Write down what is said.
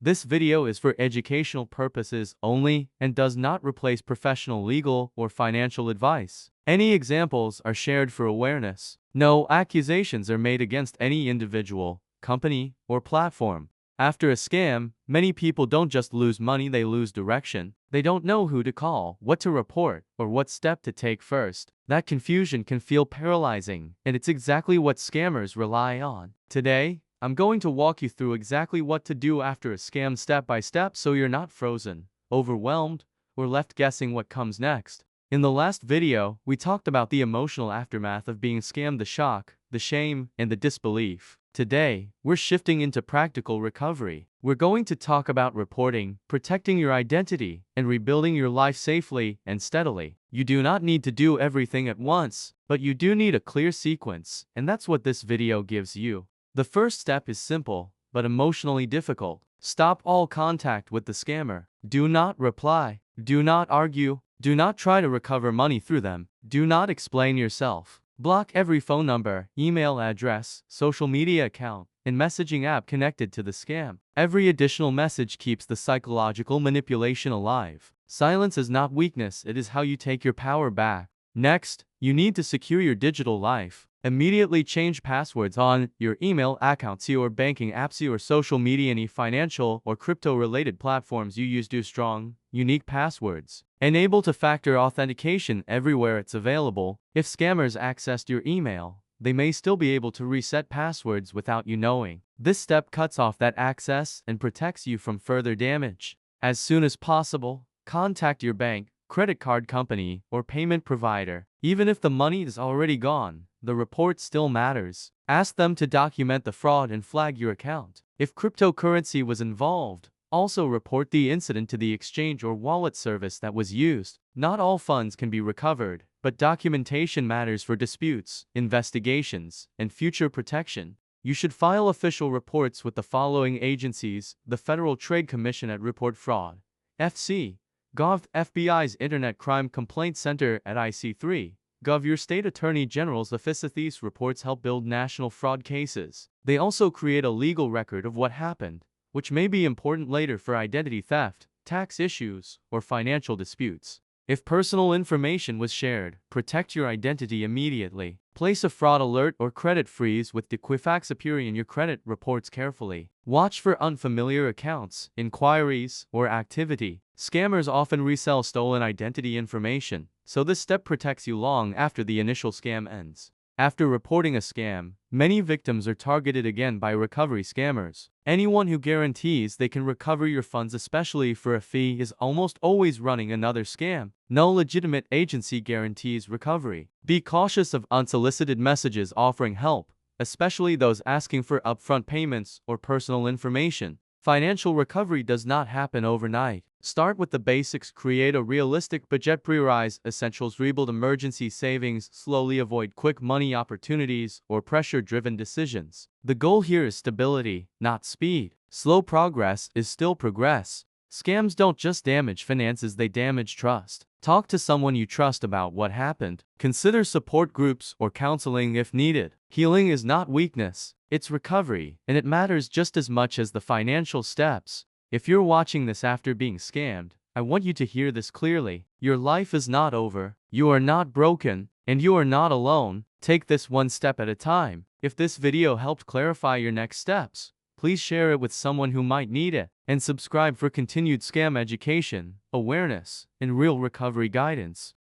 This video is for educational purposes only and does not replace professional legal or financial advice. Any examples are shared for awareness. No accusations are made against any individual, company, or platform. After a scam, many people don't just lose money, they lose direction. They don't know who to call, what to report, or what step to take first. That confusion can feel paralyzing, and it's exactly what scammers rely on. Today, I'm going to walk you through exactly what to do after a scam step by step so you're not frozen, overwhelmed, or left guessing what comes next. In the last video, we talked about the emotional aftermath of being scammed, the shock, the shame, and the disbelief. Today, we're shifting into practical recovery. We're going to talk about reporting, protecting your identity, and rebuilding your life safely and steadily. You do not need to do everything at once, but you do need a clear sequence, and that's what this video gives you. The first step is simple, but emotionally difficult. Stop all contact with the scammer. Do not reply. Do not argue. Do not try to recover money through them. Do not explain yourself. Block every phone number, email address, social media account, and messaging app connected to the scam. Every additional message keeps the psychological manipulation alive. Silence is not weakness, it is how you take your power back. Next, you need to secure your digital life. Immediately change passwords on your email accounts, your banking apps, your social media, any financial or crypto-related platforms you use. Do strong, unique passwords. Enable two-factor authentication everywhere it's available. If scammers accessed your email, they may still be able to reset passwords without you knowing. This step cuts off that access and protects you from further damage. As soon as possible, contact your bank, credit card company, or payment provider. Even if the money is already gone, the report still matters. Ask them to document the fraud and flag your account. If cryptocurrency was involved, also report the incident to the exchange or wallet service that was used. Not all funds can be recovered, but documentation matters for disputes, investigations, and future protection. You should file official reports with the following agencies: the Federal Trade Commission at Report Fraud, FC.gov, FBI's Internet Crime Complaint Center at IC3.gov, your state attorney general's office. These reports help build national fraud cases. They also create a legal record of what happened, which may be important later for identity theft, tax issues, or financial disputes. If personal information was shared, protect your identity immediately. Place a fraud alert or credit freeze with Equifax appearing in your credit reports carefully. Watch for unfamiliar accounts, inquiries, or activity. Scammers often resell stolen identity information, so this step protects you long after the initial scam ends. After reporting a scam, many victims are targeted again by recovery scammers. Anyone who guarantees they can recover your funds, especially for a fee, is almost always running another scam. No legitimate agency guarantees recovery. Be cautious of unsolicited messages offering help, especially those asking for upfront payments or personal information. Financial recovery does not happen overnight. Start with the basics, create a realistic budget, prioritize essentials, rebuild emergency savings, slowly avoid quick money opportunities or pressure-driven decisions. The goal here is stability, not speed. Slow progress is still progress. Scams don't just damage finances, they damage trust. Talk to someone you trust about what happened. Consider support groups or counseling if needed. Healing is not weakness, it's recovery, and it matters just as much as the financial steps. If you're watching this after being scammed, I want you to hear this clearly. Your life is not over, you are not broken, and you are not alone. Take this one step at a time. If this video helped clarify your next steps, please share it with someone who might need it, and subscribe for continued scam education, awareness, and real recovery guidance.